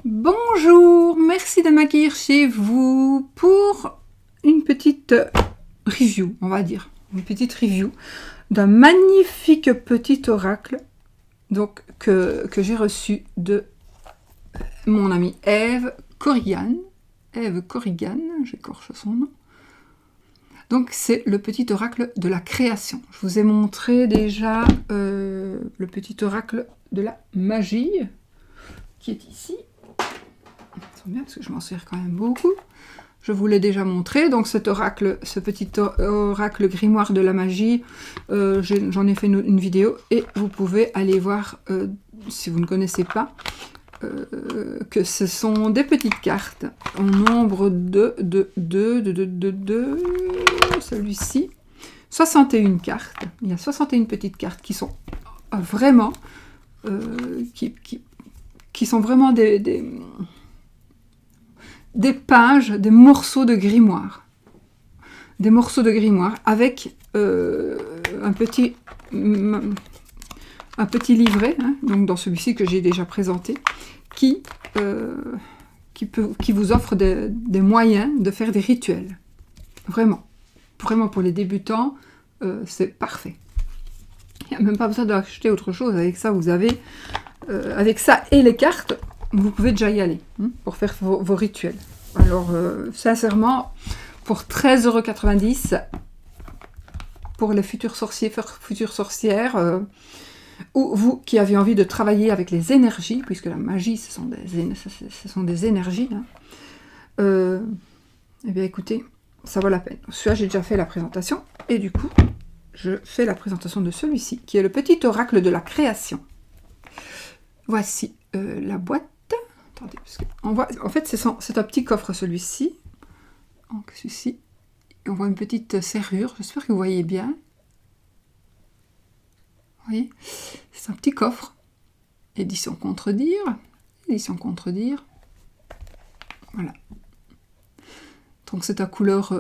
Bonjour, merci de m'accueillir chez vous pour une petite review, on va dire. Une petite review d'un magnifique petit oracle donc, que j'ai reçu de mon amie Eve Corrigan. Eve Corrigan, j'écorche son nom. Donc c'est le petit oracle de la création. Je vous ai montré déjà le petit oracle de la magie qui est ici. Bien parce que je m'en sers quand même beaucoup. Je vous l'ai déjà montré, donc cet oracle, ce petit oracle grimoire de la magie, j'en ai fait une vidéo et vous pouvez aller voir, si vous ne connaissez pas, que ce sont des petites cartes en nombre de celui-ci, 61 cartes. Il y a 61 petites cartes qui sont vraiment, qui sont vraiment des pages, des morceaux de grimoire. Des morceaux de grimoire avec un petit livret, hein, donc dans celui-ci que j'ai déjà présenté, qui vous offre des moyens de faire des rituels. Vraiment. Vraiment pour les débutants, c'est parfait. Il n'y a même pas besoin d'acheter autre chose. Avec ça, vous avez... avec ça et les cartes, vous pouvez déjà y aller pour faire vos rituels. Alors, sincèrement, pour 13,90 €, pour les futurs sorciers, futures sorcières, ou vous qui avez envie de travailler avec les énergies, puisque la magie, ce sont des énergies, hein, eh bien écoutez, ça vaut la peine. Celui-là, j'ai déjà fait la présentation, et du coup, je fais la présentation de celui-ci, qui est le petit oracle de la création. Voici la boîte. Attendez, parce que on voit, en fait, c'est un petit coffre, celui-ci. Donc, celui-ci. On voit une petite serrure. J'espère que vous voyez bien. Vous voyez, c'est un petit coffre. Édition Contredire. Édition Contredire. Voilà. Donc, c'est la couleur...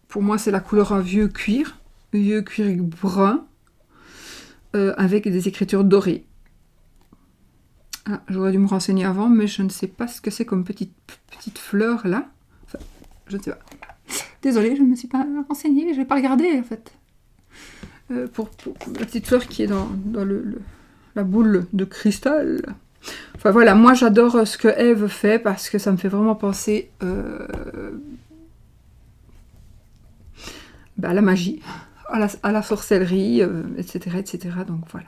pour moi, c'est la couleur un vieux cuir brun, avec des écritures dorées. Ah, j'aurais dû me renseigner avant, mais je ne sais pas ce que c'est comme petite fleur là. Enfin, je ne sais pas. Désolée, je ne me suis pas renseignée, je n'ai pas regardé en fait. Pour la petite fleur qui est dans la boule de cristal. Enfin voilà, moi j'adore ce que Eve fait parce que ça me fait vraiment penser à la magie, à la sorcellerie, etc., etc. Donc voilà.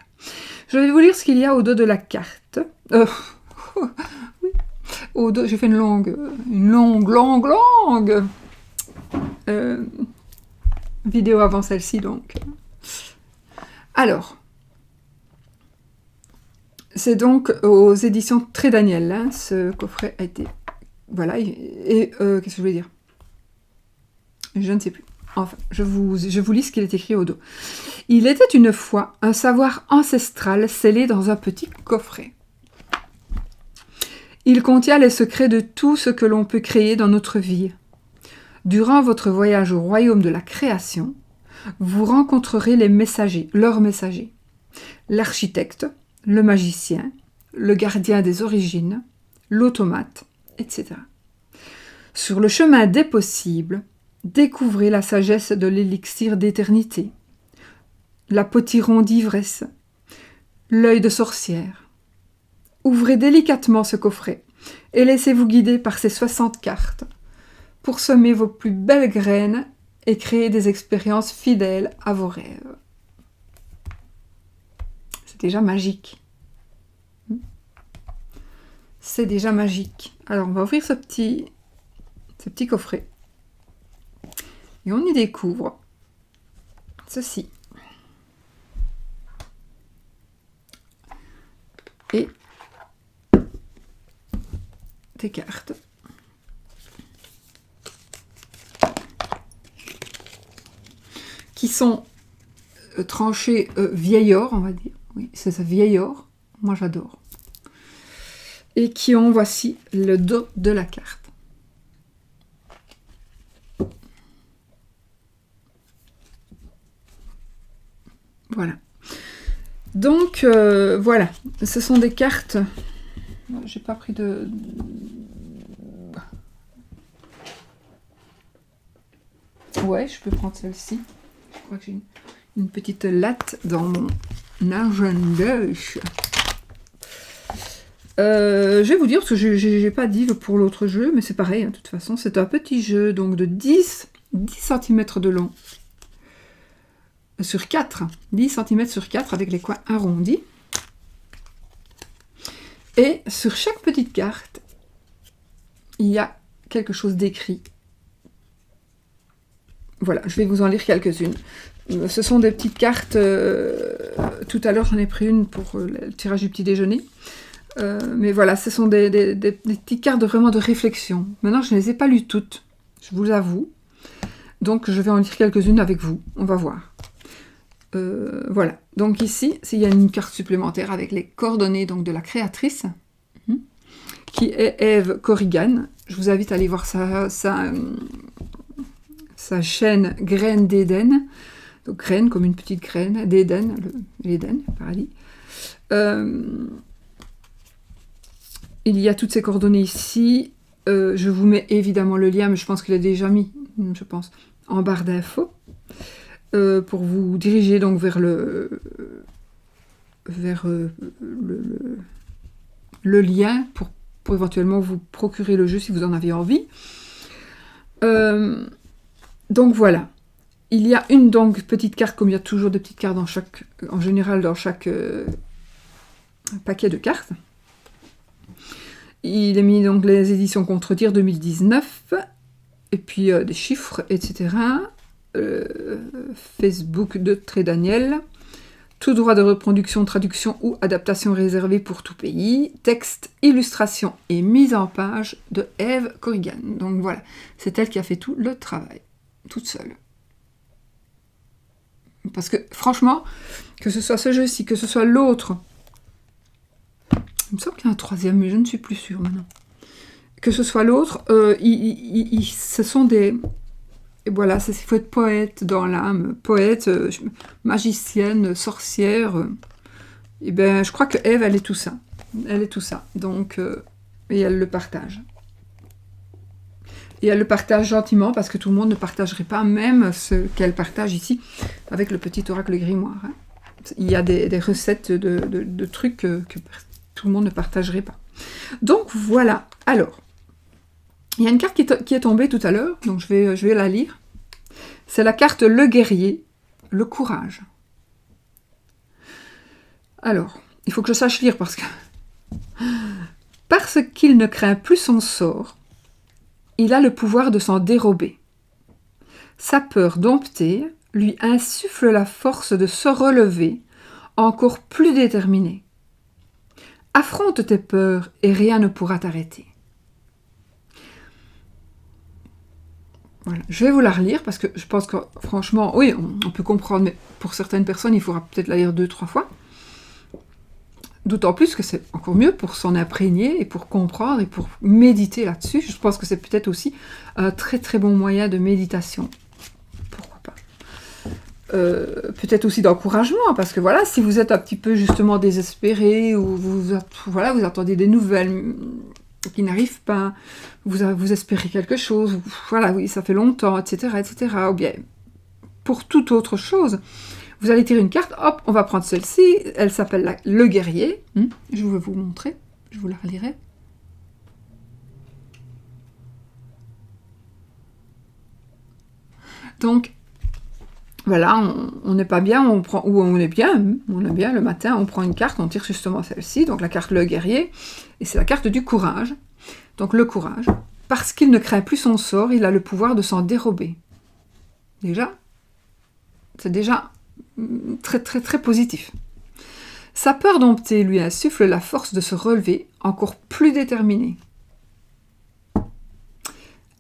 Je vais vous lire ce qu'il y a au dos de la carte. Oui. Au dos, j'ai fait une longue vidéo avant celle-ci, donc. Alors, c'est donc aux éditions Très Daniel, hein, ce coffret a été... Voilà, et qu'est-ce que je voulais dire? Je ne sais plus. Enfin, je vous lis ce qu'il est écrit au dos. Il était une fois un savoir ancestral scellé dans un petit coffret. Il contient les secrets de tout ce que l'on peut créer dans notre vie. Durant votre voyage au royaume de la création, vous rencontrerez les messagers, leurs messagers, l'architecte, le magicien, le gardien des origines, l'automate, etc. Sur le chemin des possibles, découvrez la sagesse de l'élixir d'éternité, la potiron d'ivresse, l'œil de sorcière. Ouvrez délicatement ce coffret et laissez-vous guider par ces 60 cartes pour semer vos plus belles graines et créer des expériences fidèles à vos rêves. C'est déjà magique. C'est déjà magique. Alors, on va ouvrir ce petit coffret. Et on y découvre ceci. Et des cartes. Qui sont tranchées vieil or, on va dire. Oui, c'est ça, vieil or. Moi, j'adore. Et qui ont, voici, le dos de la carte. Voilà. Donc, voilà. Ce sont des cartes J'ai pas pris de... Ouais, je peux prendre celle-ci. Je crois que j'ai une petite latte dans mon agenda. Je vais vous dire, parce que j'ai pas dit pour l'autre jeu, mais c'est pareil, hein, de toute façon. C'est un petit jeu donc de 10 cm de long sur 4. 10 cm sur 4 avec les coins arrondis. Et sur chaque petite carte, il y a quelque chose d'écrit. Voilà, je vais vous en lire quelques-unes. Ce sont des petites cartes. Tout à l'heure, j'en ai pris une pour le tirage du petit déjeuner. Mais voilà, ce sont des petites cartes vraiment de réflexion. Maintenant, je ne les ai pas lues toutes, je vous l'avoue. Donc, je vais en lire quelques-unes avec vous. On va voir. Voilà. Donc ici, il y a une carte supplémentaire avec les coordonnées donc, de la créatrice, qui est Eve Corrigan. Je vous invite à aller voir sa chaîne Graines d'Éden. Donc, graine comme une petite graine d'Éden, l'Éden, le paradis. Il y a toutes ces coordonnées ici. Je vous mets évidemment le lien, mais je pense qu'il est déjà mis, je pense, en barre d'infos. Pour vous diriger donc vers le lien pour éventuellement vous procurer le jeu si vous en avez envie. Donc voilà. Il y a une donc petite carte, comme il y a toujours des petites cartes en général dans chaque paquet de cartes. Il est mis donc les éditions Contredire 2019, et puis des chiffres, etc. Facebook de Trédaniel. Tout droit de reproduction, traduction ou adaptation réservé pour tout pays. Texte, illustration et mise en page de Eve Corrigan. Donc voilà, c'est elle qui a fait tout le travail, toute seule. Parce que franchement, que ce soit ce jeu-ci, que ce soit l'autre, il me semble qu'il y a un troisième, mais je ne suis plus sûre maintenant. Que ce soit l'autre, ce sont des... Et voilà, il faut être poète dans l'âme, poète, magicienne, sorcière. Et ben, je crois que Eve, elle est tout ça. Elle est tout ça. Donc, et elle le partage. Et elle le partage gentiment, parce que tout le monde ne partagerait pas même ce qu'elle partage ici, avec le petit oracle grimoire. Hein. Il y a des recettes de trucs que tout le monde ne partagerait pas. Donc, voilà. Alors, il y a une carte qui est tombée tout à l'heure, donc je vais la lire. C'est la carte Le Guerrier, le courage. Alors, il faut que je sache lire parce qu'il ne craint plus son sort, il a le pouvoir de s'en dérober. Sa peur domptée lui insuffle la force de se relever, encore plus déterminé. Affronte tes peurs et rien ne pourra t'arrêter. Voilà. Je vais vous la relire parce que je pense que franchement, oui, on peut comprendre, mais pour certaines personnes, il faudra peut-être la lire 2-3 fois. D'autant plus que c'est encore mieux pour s'en imprégner et pour comprendre et pour méditer là-dessus. Je pense que c'est peut-être aussi un très très bon moyen de méditation. Pourquoi pas. Peut-être aussi d'encouragement, parce que voilà, si vous êtes un petit peu justement désespéré ou vous attendez des nouvelles qui n'arrivent pas, vous espérez quelque chose, voilà, oui, ça fait longtemps, etc., etc., ou bien pour toute autre chose, vous allez tirer une carte, hop, on va prendre celle-ci, elle s'appelle le guerrier, je vais vous montrer, je vous la relirai. Donc, voilà, on n'est pas bien, on est bien le matin, on prend une carte, on tire justement celle-ci, donc la carte le guerrier, et c'est la carte du courage. Donc le courage, parce qu'il ne craint plus son sort, il a le pouvoir de s'en dérober. Déjà, c'est déjà très très très positif. Sa peur domptée lui insuffle la force de se relever, encore plus déterminé.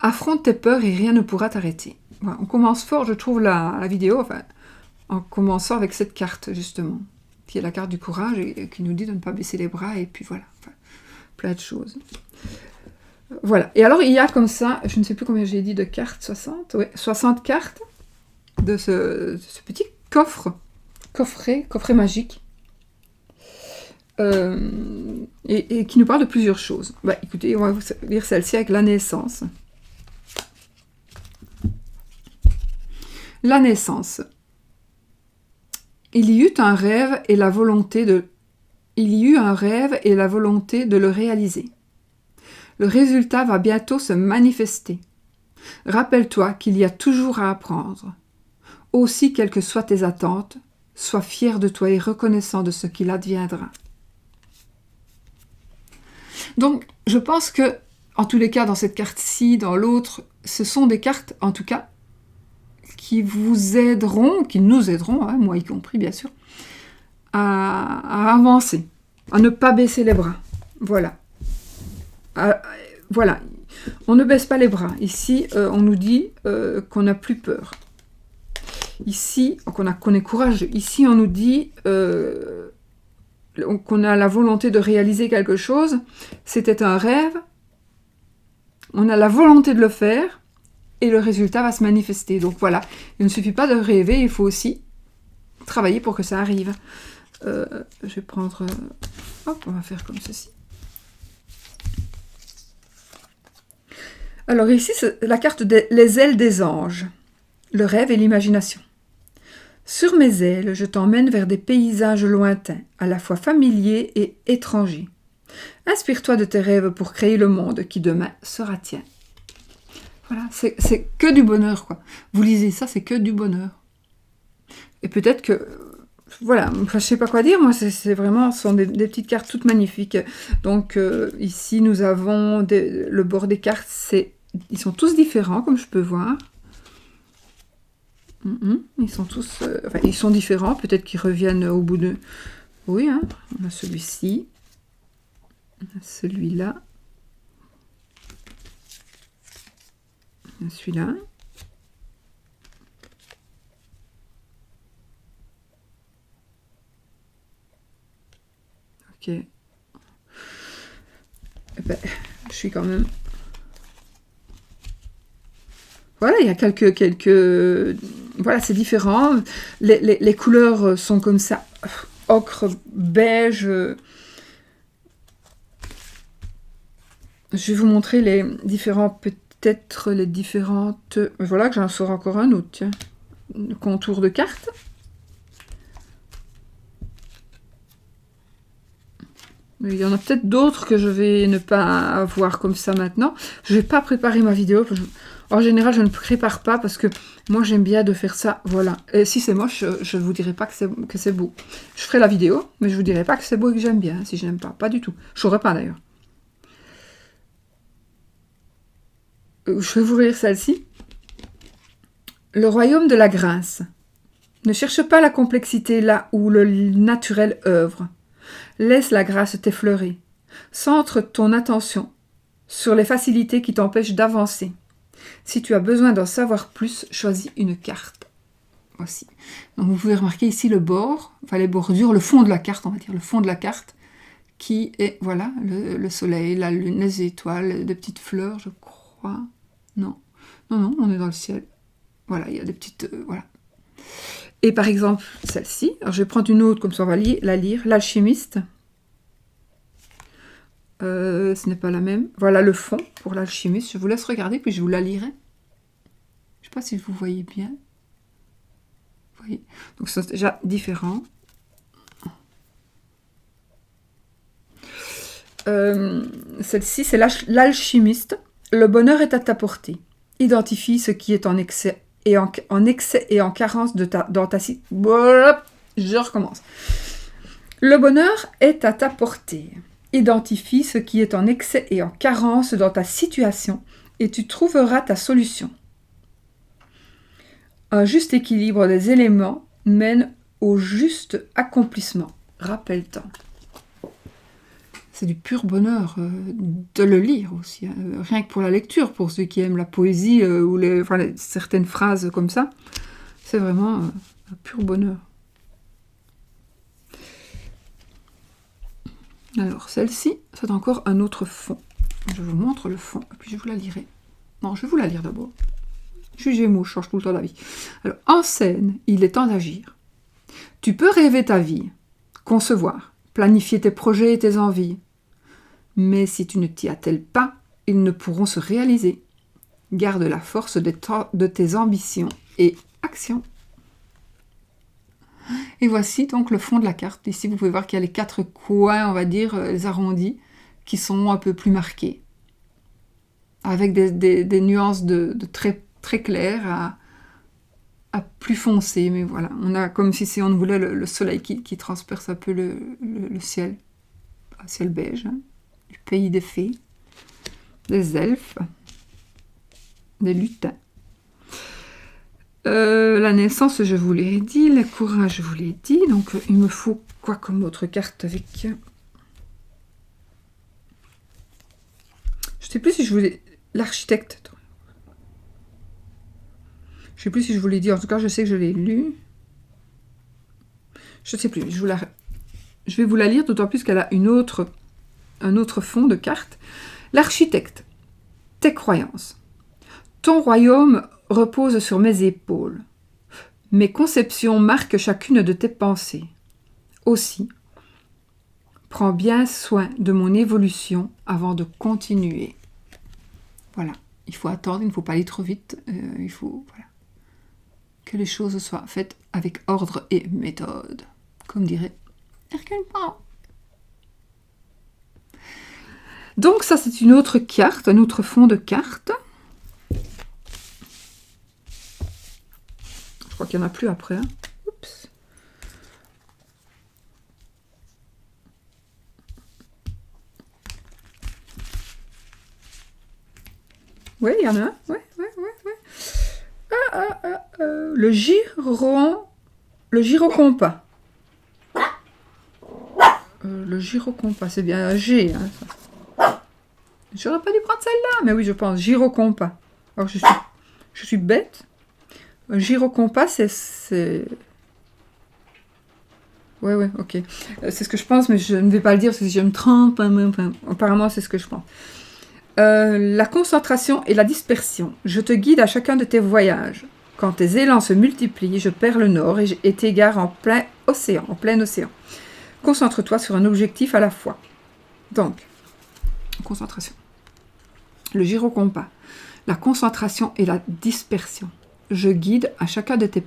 Affronte tes peurs et rien ne pourra t'arrêter. Voilà, on commence fort, je trouve, la vidéo, enfin, en commençant avec cette carte, justement, qui est la carte du courage, et qui nous dit de ne pas baisser les bras, et puis voilà, enfin, plein de choses. Voilà, et alors il y a comme ça, je ne sais plus combien j'ai dit de cartes, 60 ouais, 60 cartes de ce petit coffret magique. et qui nous parle de plusieurs choses. Bah, écoutez, on va lire celle-ci avec la naissance. La naissance. Il y eut un rêve et la volonté de le réaliser. Le résultat va bientôt se manifester. Rappelle-toi qu'il y a toujours à apprendre. Aussi, quelles que soient tes attentes, sois fier de toi et reconnaissant de ce qu'il adviendra. Donc, je pense que, en tous les cas, dans cette carte-ci, dans l'autre, ce sont des cartes, en tout cas, qui vous aideront, qui nous aideront, hein, moi y compris, bien sûr, à avancer, à ne pas baisser les bras. Voilà. Voilà. On ne baisse pas les bras. Ici, on nous dit qu'on n'a plus peur. Ici, qu'on est courageux. Ici, on nous dit qu'on a la volonté de réaliser quelque chose. C'était un rêve. On a la volonté de le faire et le résultat va se manifester. Donc voilà, il ne suffit pas de rêver, il faut aussi travailler pour que ça arrive. Je vais prendre... hop, on va faire comme ceci. Alors ici, c'est la carte Les ailes des anges. Le rêve et l'imagination. Sur mes ailes, je t'emmène vers des paysages lointains, à la fois familiers et étrangers. Inspire-toi de tes rêves pour créer le monde qui demain sera tien. Voilà, c'est que du bonheur, quoi. Vous lisez ça, c'est que du bonheur. Et peut-être que... Voilà, je ne sais pas quoi dire, moi, c'est vraiment, ce sont des petites cartes toutes magnifiques. Donc, ici, nous avons le bord des cartes, ils sont tous différents, comme je peux voir. Ils sont tous... enfin, ils sont différents, peut-être qu'ils reviennent au bout de... Oui, hein, on a celui-ci. On a celui-là. On a celui-là. Ok. Eh ben, je suis quand même... Voilà, il y a quelques... Voilà, c'est différent. Les couleurs sont comme ça. Ocre, beige. Je vais vous montrer les différents... Peut-être les différentes... Voilà, que j'en sors encore un autre, tiens. Le contour de carte. Mais il y en a peut-être d'autres que je vais ne pas avoir comme ça maintenant. Je ne vais pas préparer ma vidéo. En général, je ne prépare pas parce que moi, j'aime bien de faire ça. Voilà. Et si c'est moche, je ne vous dirai pas que c'est beau. Je ferai la vidéo, mais je ne vous dirai pas que c'est beau et que j'aime bien. Si je n'aime pas. Pas du tout. Je ne saurais pas d'ailleurs. Je vais vous lire celle-ci. Le royaume de la grâce. Ne cherche pas la complexité là où le naturel œuvre. Laisse la grâce t'effleurer. Centre ton attention sur les facilités qui t'empêchent d'avancer. Si tu as besoin d'en savoir plus, choisis une carte. Voici. Donc vous pouvez remarquer ici le bord, enfin les bordures, le fond de la carte, on va dire, le fond de la carte, qui est, voilà, le soleil, la lune, les étoiles, des petites fleurs, je crois. Non, on est dans le ciel. Voilà, il y a des petites... voilà. Et par exemple, celle-ci, alors je vais prendre une autre, comme ça on va la lire, l'alchimiste. Ce n'est pas la même. Voilà le fond pour l'alchimiste. Je vous laisse regarder, puis je vous la lirai. Je ne sais pas si vous voyez bien. Vous voyez. Donc c'est déjà différent. Celle-ci, c'est l'alchimiste. Le bonheur est à ta portée. Identifie ce qui est en excès et en carence dans ta... Je recommence. Le bonheur est à ta portée. Identifie ce qui est en excès et en carence dans ta situation et tu trouveras ta solution. Un juste équilibre des éléments mène au juste accomplissement. Rappelle-t'en. C'est du pur bonheur de le lire aussi. Hein. Rien que pour la lecture, pour ceux qui aiment la poésie ou certaines phrases comme ça. C'est vraiment un pur bonheur. Alors, celle-ci, c'est encore un autre fond. Je vous montre le fond, et puis je vous la lirai. Non, je vais vous la lire d'abord. Je suis Gémeaux, je change tout le temps d'avis. Alors, en scène, il est temps d'agir. Tu peux rêver ta vie, concevoir, planifier tes projets et tes envies. Mais si tu ne t'y attelles pas, ils ne pourront se réaliser. Garde la force de tes ambitions et actions. Et voici donc le fond de la carte. Ici, vous pouvez voir qu'il y a les 4 coins, on va dire, les arrondis, qui sont un peu plus marqués. Avec des nuances de très, très claires à plus foncé, mais voilà, on a comme si on voulait le soleil qui transperce un peu le ciel, un ciel beige, hein, du pays des fées, des elfes, des lutins. La naissance, je vous l'ai dit, le courage, je vous l'ai dit, donc il me faut quoi comme autre carte avec... Je sais plus si je voulais... L'architecte. Je sais plus si je vous l'ai dit, en tout cas je sais que je l'ai lu. Je sais plus, je vais vous la lire, d'autant plus qu'elle a un autre fond de carte. L'architecte, tes croyances. Ton royaume repose sur mes épaules. Mes conceptions marquent chacune de tes pensées. Aussi, prends bien soin de mon évolution avant de continuer. Voilà, il faut attendre, il ne faut pas aller trop vite, il faut... Voilà. Que les choses soient faites avec ordre et méthode, comme dirait Hercule Poirot. Donc ça, c'est une autre carte, un autre fond de carte. Je crois qu'il n'y en a plus après. Hein. Oups. Oui, il y en a un. Ouais. Le gyrocompas. Le gyrocompas, c'est bien un G. Hein, ça. J'aurais pas dû prendre celle-là, mais oui, je pense. Gyrocompas. Alors, je suis bête. Un gyrocompas, c'est... Ouais, ok. C'est ce que je pense, mais je ne vais pas le dire parce que si je me trompe, apparemment, c'est ce que je pense. La concentration et la dispersion. Je te guide à chacun de tes voyages. Quand tes élans se multiplient, je perds le nord et t'égare en plein océan. Concentre-toi sur un objectif à la fois. Donc, concentration. Le gyrocompas. La concentration et la dispersion. Je guide à chacun de tes...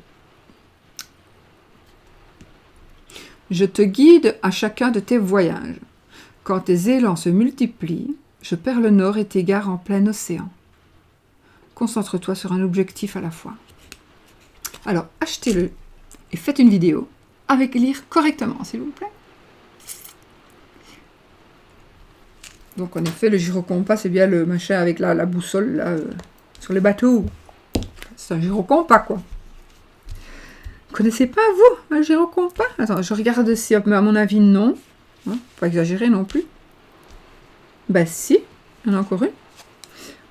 Je te guide à chacun de tes voyages. Quand tes élans se multiplient, je perds le nord et t'égare en plein océan. Concentre-toi sur un objectif à la fois. Alors, achetez-le et faites une vidéo avec lire correctement, s'il vous plaît. Donc, en effet, le gyrocompas, c'est bien le machin avec la boussole là, sur les bateaux. C'est un gyrocompas, quoi. Vous connaissez pas, vous, un gyrocompas? Attends, je regarde si, mais à mon avis, non. Hein, pas exagérer non plus. Bah si, il y en a encore une.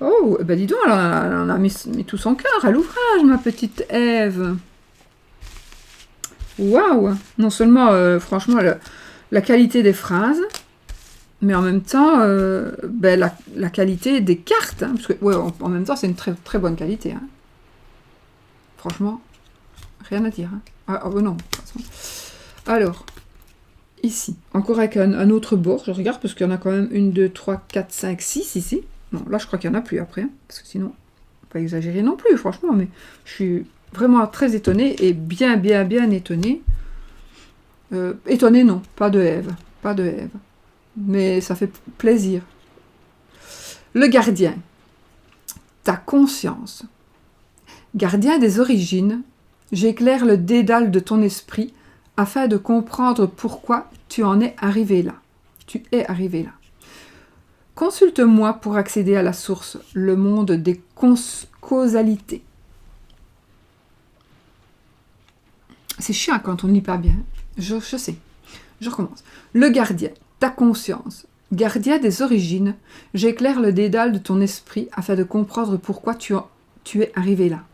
Oh, bah dis donc, alors on a mis tout son cœur à l'ouvrage, ma petite Ève. Waouh! Non seulement, franchement, la qualité des phrases, mais en même temps, la qualité des cartes. Hein, parce que, ouais, en même temps, c'est une très, très bonne qualité. Hein. Franchement, rien à dire. Hein. Ah non, de toute façon. Alors, ici, encore avec un autre bord, je regarde, parce qu'il y en a quand même 1, 2, 3, 4, 5, 6 ici. Non, là, je crois qu'il n'y en a plus après, hein, parce que sinon, pas exagérer non plus, franchement, mais je suis vraiment très étonnée, et bien étonnée. Étonnée, non, pas de Ève, mais ça fait plaisir. Le gardien, ta conscience. Gardien des origines, j'éclaire le dédale de ton esprit, afin de comprendre pourquoi tu en es arrivé là. Tu es arrivé là. Consulte-moi pour accéder à la source, le monde des causalités. C'est chiant quand on ne lit pas bien. Je sais. Je recommence. Le gardien, ta conscience, gardien des origines, j'éclaire le dédale de ton esprit afin de comprendre pourquoi tu es arrivé là.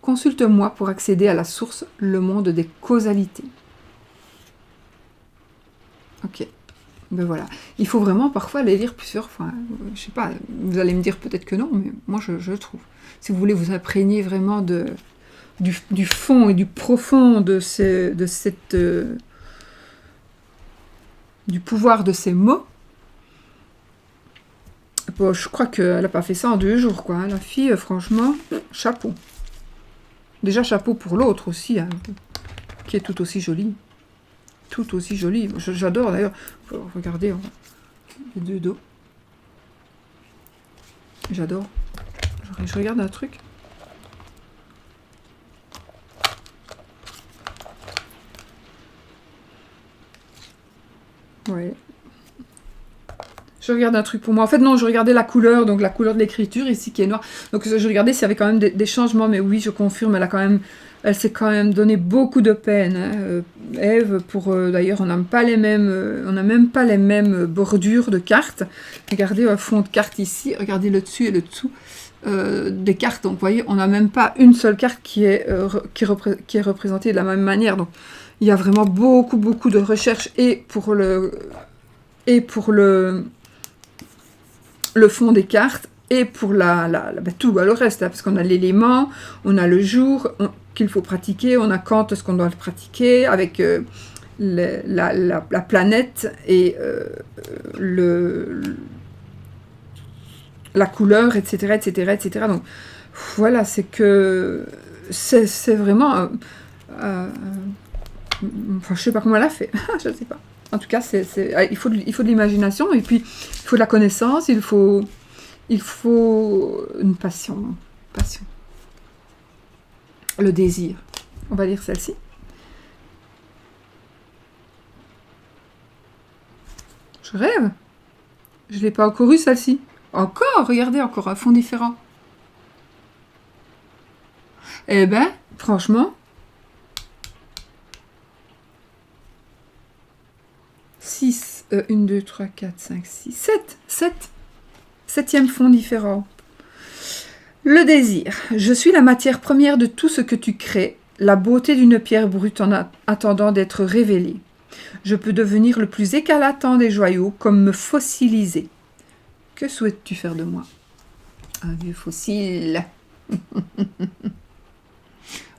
Consulte-moi pour accéder à la source, le monde des causalités. Ok. Ben voilà. Il faut vraiment parfois les lire plusieurs fois. Je sais pas, vous allez me dire peut-être que non, mais moi je trouve. Si vous voulez vous imprégner vraiment du fond et du profond de cette du pouvoir de ses mots. Bon, je crois qu'elle n'a pas fait ça en 2 jours, quoi. Hein. La fille, franchement, chapeau. Déjà, chapeau pour l'autre aussi, hein, qui est tout aussi jolie. Tout aussi jolie. J'adore, d'ailleurs. Regardez, les 2 dos. J'adore. Je regarde un truc. Ouais. Je regarde un truc pour moi. En fait, non, je regardais la couleur, donc la couleur de l'écriture ici qui est noire. Donc, je regardais s'il y avait quand même des changements. Mais oui, je confirme, elle s'est quand même donné beaucoup de peine. Hein. Ève, d'ailleurs, on n'a pas les mêmes, on n'a même pas les mêmes bordures de cartes. Regardez un fond de carte ici. Regardez le dessus et le dessous des cartes. Donc, vous voyez, on n'a même pas une seule carte qui est représentée de la même manière. Donc, il y a vraiment beaucoup de recherches et pour le fond des cartes et pour tout le reste, hein, parce qu'on a l'élément, on a le jour qu'il faut pratiquer, on a quand est-ce qu'on doit le pratiquer, avec la planète et la couleur, etc., etc., etc. Donc, voilà, c'est vraiment... enfin, je sais pas comment elle a fait, je sais pas. En tout cas, il faut de l'imagination, et puis il faut de la connaissance, il faut une passion. Le désir. On va lire celle-ci. Je rêve. Je l'ai pas encore eu, celle-ci. Encore, regardez, encore un fond différent. Eh ben, franchement... 6, 1, 2, 3, 4, 5, 6, 7. 7e fond différent. Le désir. Je suis la matière première de tout ce que tu crées, la beauté d'une pierre brute en attendant d'être révélée. Je peux devenir le plus éclatant des joyaux, comme me fossiliser. Que souhaites-tu faire de moi? Un vieux fossile.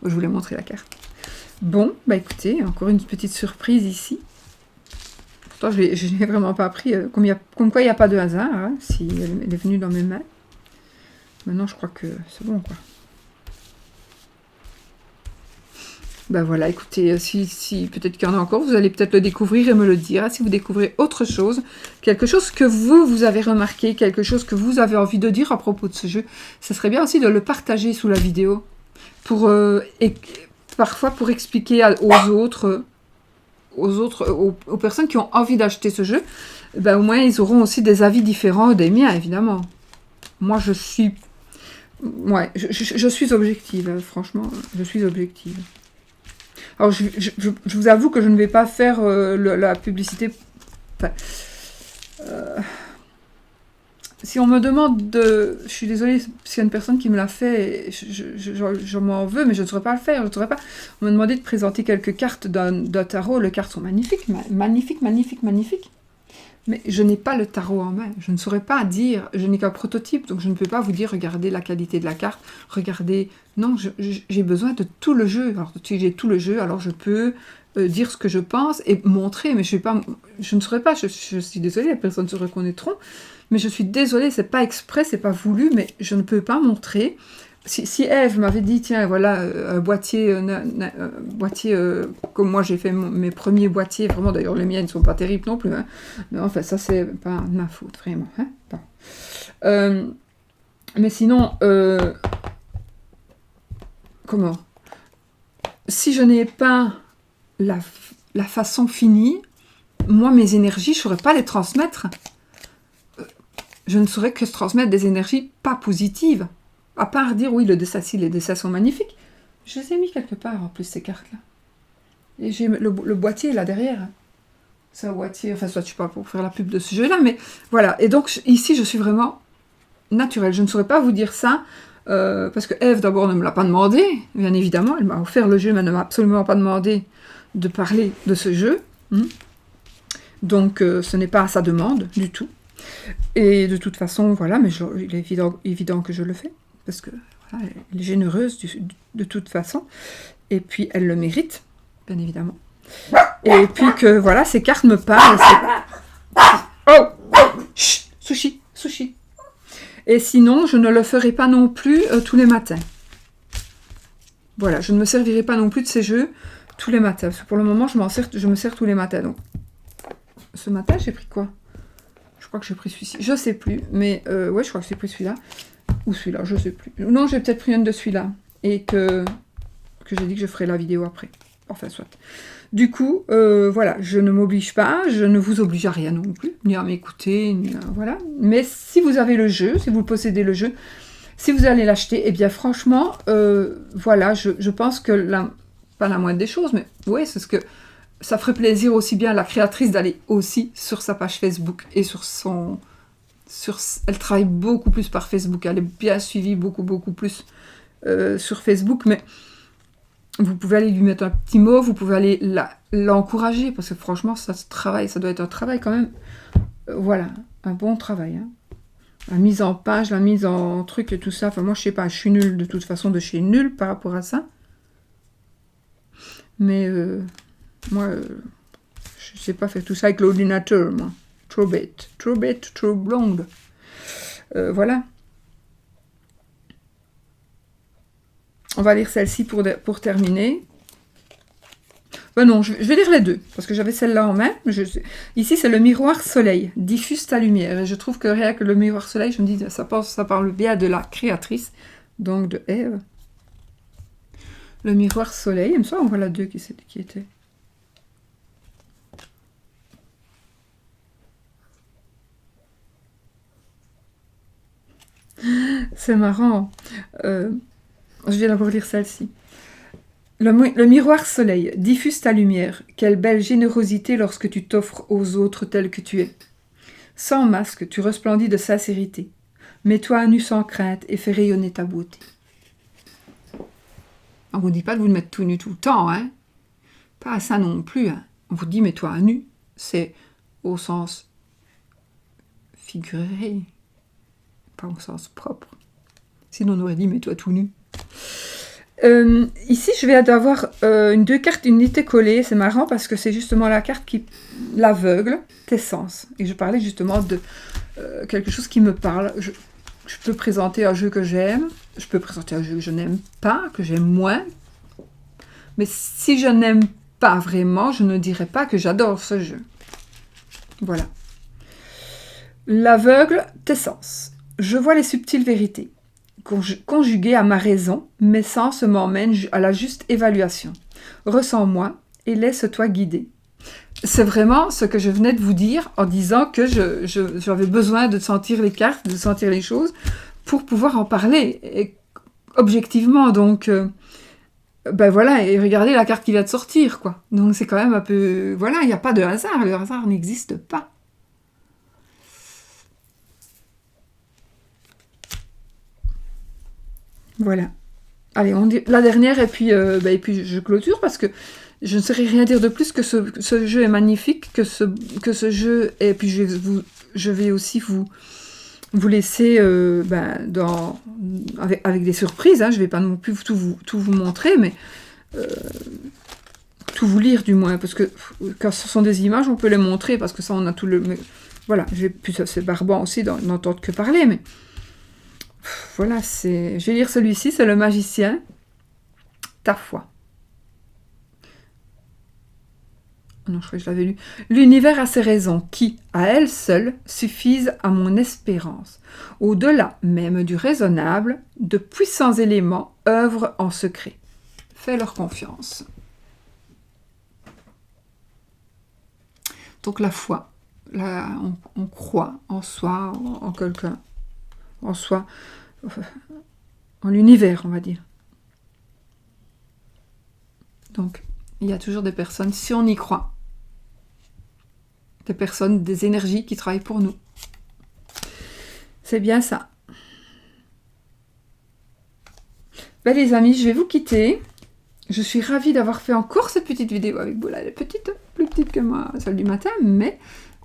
Je voulais montrer la carte. Bon, bah écoutez, encore une petite surprise ici. Je n'ai vraiment pas appris, comme quoi il n'y a pas de hasard, hein, si elle est venue dans mes mains. Maintenant, je crois que c'est bon, quoi. Ben voilà, écoutez, si peut-être qu'il y en a encore, vous allez peut-être le découvrir et me le dire. Hein, si vous découvrez autre chose, quelque chose que vous avez remarqué, quelque chose que vous avez envie de dire à propos de ce jeu, ce serait bien aussi de le partager sous la vidéo, parfois pour expliquer aux personnes qui ont envie d'acheter ce jeu, ben au moins ils auront aussi des avis différents des miens, évidemment. Moi, je suis objective, franchement, je suis objective. Alors, je vous avoue que je ne vais pas faire la publicité... Enfin, si on me demande de... Je suis désolée s'il y a une personne qui me l'a fait, je m'en veux, mais je ne saurais pas le faire. On m'a demandé de présenter quelques cartes d'un tarot. Les cartes sont magnifiques, magnifiques. Mais je n'ai pas le tarot en main. Je ne saurais pas dire, je n'ai qu'un prototype, donc je ne peux pas vous dire, regardez la qualité de la carte, regardez... Non, j'ai besoin de tout le jeu. Alors, si j'ai tout le jeu, alors je peux dire ce que je pense et montrer, mais je ne saurais pas, je suis désolée, les personnes se reconnaîtront, mais je suis désolée, c'est pas exprès, c'est pas voulu, mais je ne peux pas montrer. Si Ève m'avait dit, tiens, voilà, un boîtier, comme moi j'ai fait mes premiers boîtiers, vraiment, d'ailleurs les miens ne sont pas terribles non plus, hein. Mais enfin, ça c'est pas de ma faute, vraiment. Hein, bon. Mais sinon, comment? Si je n'ai pas la façon finie, moi mes énergies, je ne saurais pas les transmettre. Je ne saurais que transmettre des énergies pas positives. À part dire, oui, le dessin, si les dessins sont magnifiques. Je les ai mis quelque part, en plus, ces cartes-là. Et j'ai le boîtier, là, derrière. C'est un boîtier, enfin, soit je ne suis pas pour faire la pub de ce jeu-là, mais voilà. Et donc, ici, je suis vraiment naturelle. Je ne saurais pas vous dire ça, parce que Ève, d'abord, ne me l'a pas demandé, bien évidemment. Elle m'a offert le jeu, mais elle ne m'a absolument pas demandé de parler de ce jeu. Donc, ce n'est pas à sa demande, du tout. Et de toute façon, voilà, mais il est évident que je le fais. Parce que voilà, elle est généreuse de toute façon. Et puis, elle le mérite, bien évidemment. Et puis que, voilà, ces cartes me parlent. Oh! Chut! Sushi! Sushi! Et sinon, je ne le ferai pas non plus tous les matins. Voilà, je ne me servirai pas non plus de ces jeux tous les matins. Parce que pour le moment, je me sers tous les matins. Donc, ce matin, j'ai pris quoi? Je crois que j'ai pris celui-ci. Je sais plus. Mais ouais, je crois que j'ai pris celui-là. Ou celui-là, je sais plus. Non, j'ai peut-être pris une de celui-là. Et que j'ai dit que je ferai la vidéo après. Enfin, soit. Du coup, voilà, je ne m'oblige pas. Je ne vous oblige à rien non plus. Ni à m'écouter, ni à... Voilà. Mais si vous avez le jeu, si vous possédez le jeu... Si vous allez l'acheter, eh bien franchement, voilà, je pense que, pas la moindre des choses, mais oui, c'est ce que ça ferait plaisir aussi bien à la créatrice d'aller aussi sur sa page Facebook et elle travaille beaucoup plus par Facebook, elle est bien suivie beaucoup plus sur Facebook, mais vous pouvez aller lui mettre un petit mot, vous pouvez aller l'encourager, parce que franchement, ça doit être un travail quand même, voilà, un bon travail, hein. La mise en page, la mise en truc et tout ça. Enfin, moi, je sais pas, je suis nulle de toute façon de chez nulle par rapport à ça. Mais moi, je sais pas faire tout ça avec l'ordinateur, moi. Trop bête, trop blonde. Voilà. On va lire celle-ci pour terminer. Ben non, je vais lire les deux, parce que j'avais celle-là en main. Ici, c'est le miroir soleil. Diffuse ta lumière. Et je trouve que rien que le miroir soleil, je me dis, ça parle bien de la créatrice, donc de Ève. Le miroir soleil, comme ça, on voit la 2 qui était. C'est marrant. Je viens d'abord lire celle-ci. Le miroir soleil, diffuse ta lumière. Quelle belle générosité lorsque tu t'offres aux autres tel que tu es. Sans masque, tu resplendis de sincérité. Mets-toi à nu sans crainte et fais rayonner ta beauté. On ne vous dit pas de vous mettre tout nu tout le temps, hein. Pas ça non plus, hein. On vous dit mets-toi à nu. C'est au sens figuré, pas au sens propre. Sinon on aurait dit mets-toi tout nu. Ici, je vais avoir deux cartes unité collées. C'est marrant parce que c'est justement la carte qui l'aveugle, tes sens. Et je parlais justement de quelque chose qui me parle. Je peux présenter un jeu que j'aime. Je peux présenter un jeu que je n'aime pas, que j'aime moins. Mais si je n'aime pas vraiment, je ne dirais pas que j'adore ce jeu. Voilà. L'aveugle, tes sens. Je vois les subtiles vérités. Conjugué à ma raison, mes sens m'emmènent à la juste évaluation. Ressens-moi et laisse-toi guider. C'est vraiment ce que je venais de vous dire en disant que j'avais besoin de sentir les cartes, de sentir les choses pour pouvoir en parler objectivement. Donc, ben voilà, et regardez la carte qui vient de sortir, quoi. Donc c'est quand même un peu... Voilà, il n'y a pas de hasard, le hasard n'existe pas. Voilà. Allez, on dit la dernière et puis je clôture parce que je ne saurais rien dire de plus que ce jeu est magnifique, que ce jeu, et puis je vais aussi vous laisser avec des surprises, hein. Je ne vais pas non plus tout vous montrer, mais tout vous lire du moins, parce que quand ce sont des images, on peut les montrer, parce que ça on a tout le... Mais, voilà, puis c'est barbant aussi d'entendre que parler, mais... Voilà, je vais lire celui-ci, c'est le magicien, ta foi. Non, je crois que je l'avais lu. L'univers a ses raisons qui, à elles seules, suffisent à mon espérance. Au-delà même du raisonnable, de puissants éléments œuvrent en secret. Fais leur confiance. Donc la foi, là, on croit en soi, en quelqu'un. En soi, en l'univers, on va dire. Donc, il y a toujours des personnes, si on y croit, des personnes, des énergies qui travaillent pour nous. C'est bien ça. Ben les amis, je vais vous quitter. Je suis ravie d'avoir fait encore cette petite vidéo avec vous. Là, elle est petite, plus petite que moi, celle du matin, mais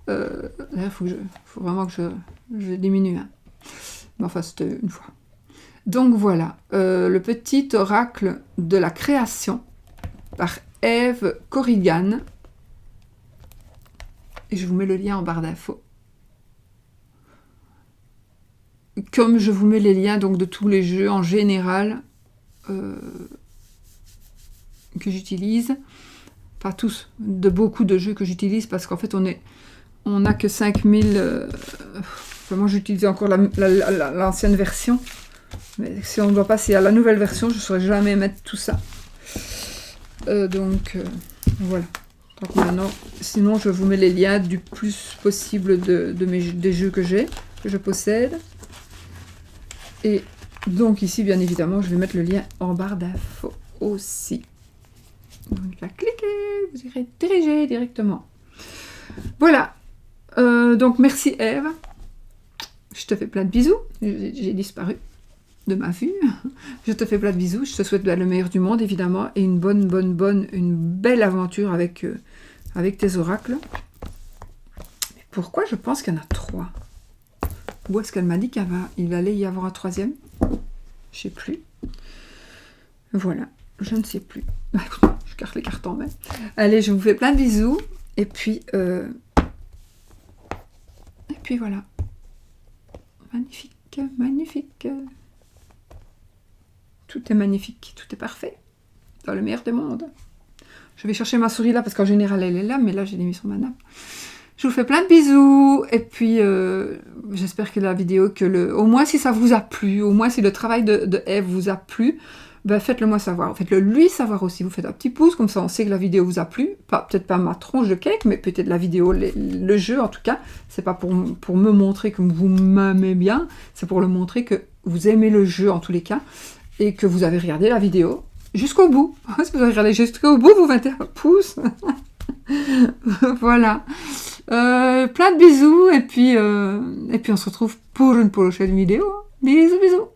il faut vraiment que je diminue. Hein. Enfin, c'était une fois. Donc voilà, le petit oracle de la création par Eve Corrigan. Et je vous mets le lien en barre d'infos. Comme je vous mets les liens donc de tous les jeux en général que j'utilise. Pas tous, de beaucoup de jeux que j'utilise parce qu'en fait on n'a que 5000... moi j'utilise encore l'ancienne version. Mais si on doit passer à la nouvelle version, je ne saurais jamais mettre tout ça. Voilà. Donc maintenant, sinon je vous mets les liens du plus possible des jeux que je possède. Et donc ici, bien évidemment, je vais mettre le lien en barre d'infos aussi. Donc là, cliquez, vous irez diriger directement. Voilà. Donc merci Eve. Je te fais plein de bisous. J'ai disparu de ma vue. Je te fais plein de bisous. Je te souhaite le meilleur du monde, évidemment, et une une belle aventure avec tes oracles. Mais pourquoi je pense qu'il y en a 3? Où est-ce qu'elle m'a dit qu'il allait y avoir un 3e? Je sais plus. Voilà, je ne sais plus. Je garde les cartes en main. Allez, je vous fais plein de bisous. Et puis voilà. Magnifique, magnifique. Tout est magnifique, tout est parfait. Dans le meilleur des mondes. Je vais chercher ma souris là, parce qu'en général, elle est là, mais là, j'ai mis sur ma nappe. Je vous fais plein de bisous, et puis j'espère que la vidéo, au moins si ça vous a plu, au moins si le travail de Eve vous a plu, ben faites-le moi savoir. Faites-le lui savoir aussi. Vous faites un petit pouce, comme ça on sait que la vidéo vous a plu. Peut-être pas ma tronche de cake, mais peut-être la vidéo, le jeu en tout cas. C'est pas pour me montrer que vous m'aimez bien, c'est pour le montrer que vous aimez le jeu en tous les cas, et que vous avez regardé la vidéo jusqu'au bout. Si vous avez regardé jusqu'au bout, vous mettez un pouce. Voilà. Plein de bisous, et puis on se retrouve pour une prochaine vidéo. Bisous, bisous.